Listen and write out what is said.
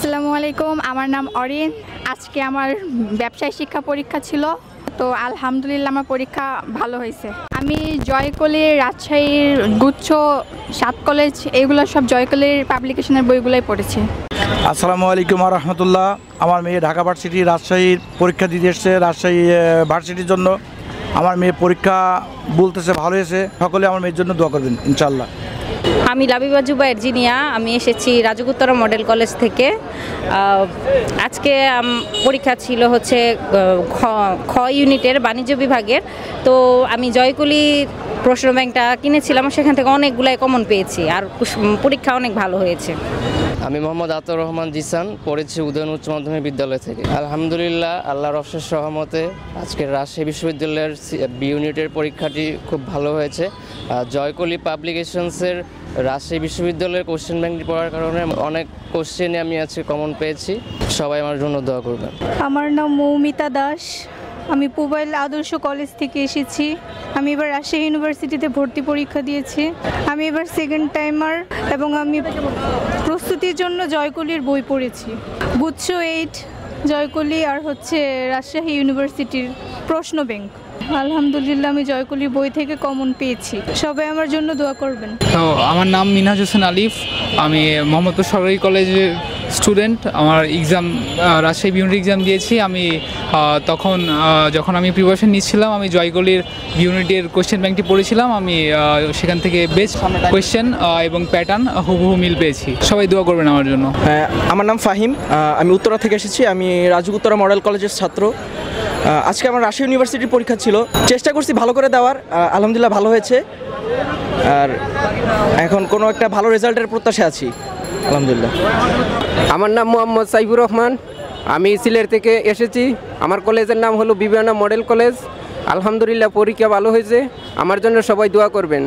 আসসালামু আলাইকুম, আমার নাম অরিন। আজকে আমার ব্যবসায় শিক্ষা পরীক্ষা ছিল, তো আলহামদুলিল্লাহ আমার পরীক্ষা ভালো হয়েছে। আমি জয়কলির, রাজশাহীর গুচ্ছ, 7 কলেজ, এইগুলো সব জয়কলির পাবলিকেশনের বইগুলোই পড়েছি। আসসালামু আলাইকুম রহমতুল্লাহ। আমার মেয়ে ঢাকা ভার্সিটি রাজশাহীর পরীক্ষা দিতে এসছে, রাজশাহী ভার্সিটির জন্য। আমার মেয়ে পরীক্ষা বলতেছে ভালো হয়েছে, সকলে আমার মেয়ের জন্য দোয়া করবেন ইনশাল্লাহ। আমি লাবিবা জুবায়ের জিনিয়া, আমি এসেছি রাজগুত্তরা মডেল কলেজ থেকে। আজকে পরীক্ষা ছিল হচ্ছে খ ইউনিটের বাণিজ্য বিভাগের। তো আমি জয়কলি প্রশ্ন ব্যাংকটা কিনেছিলাম, সেখান থেকে অনেকগুলাই কমন পেয়েছি, আর পরীক্ষা অনেক ভালো হয়েছে। আমি মোহাম্মদ আতর রহমান জিসান, পড়েছি উদয়ন উচ্চ মাধ্যমিক বিদ্যালয় থেকে। আলহামদুলিল্লাহ, আল্লাহর অশেষ সহমতে আজকের রাজশাহী বিশ্ববিদ্যালয়ের বি ইউনিটের পরীক্ষাটি খুব ভালো হয়েছে। জয়কলি পাবলিকেশনসের রাজশাহী বিশ্ববিদ্যালয়ের কোশ্চেন ব্যাংকটি পড়ার কারণে অনেক কোশ্চেনে আমি আজকে কমন পেয়েছি। সবাই আমার জন্য দোয়া করবেন। আমার নাম মৌমিতা দাস, আমি পুবাইল আদর্শ কলেজ থেকে এসেছি। আমি এবার রাজশাহী ইউনিভার্সিটিতে ভর্তি পরীক্ষা দিয়েছি। আমি এবার সেকেন্ড টাইমার, এবং আমি প্রস্তুতির জন্য জয়কলির বই পড়েছি। গুচ্ছ 8, জয়কলি, আর হচ্ছে রাজশাহী ইউনিভার্সিটির প্রশ্ন ব্যাংক। আলহামদুলিল্লাহ আমি জয়কলির বই থেকে কমন পেয়েছি। সবাই আমার জন্য দোয়া করবেন। তো আমার নাম মিনহাজ হোসেন আলিফ, আমি মোহাম্মদপুর সরকারি কলেজের স্টুডেন্ট। আমার এক্সাম রাজশাহী ইউনিট এক্সাম দিয়েছি। আমি যখন আমি প্রিপারেশন নিচ্ছিলাম, আমি জয়কলির ইউনিটের কোয়েশ্চেন ব্যাংকটি পড়েছিলাম। আমি সেখান থেকে বেস্ট কোয়েশ্চেন এবং প্যাটার্ন হুবহু মিল পেয়েছি। সবাই দোয়া করবেন আমার জন্য। আমার নাম ফাহিম, আমি উত্তরা থেকে এসেছি। আমি রাজগুত্তরা মডেল কলেজের ছাত্র। আজকে আমার রাজশাহী ইউনিভার্সিটির পরীক্ষা ছিল, চেষ্টা করছি ভালো করে দেওয়ার, আলহামদুলিল্লাহ ভালো হয়েছে। আর এখন কোনো একটা ভালো রেজাল্টের প্রত্যাশা আছি, আলহামদুলিল্লাহ। আমার নাম মোহাম্মদ সাইফুর রহমান, আমি সিলেট থেকে এসেছি। আমার কলেজের নাম হলো বিবিয়ানা মডেল কলেজ। আলহামদুলিল্লাহ পরীক্ষা ভালো হয়েছে, আমার জন্য সবাই দোয়া করবেন।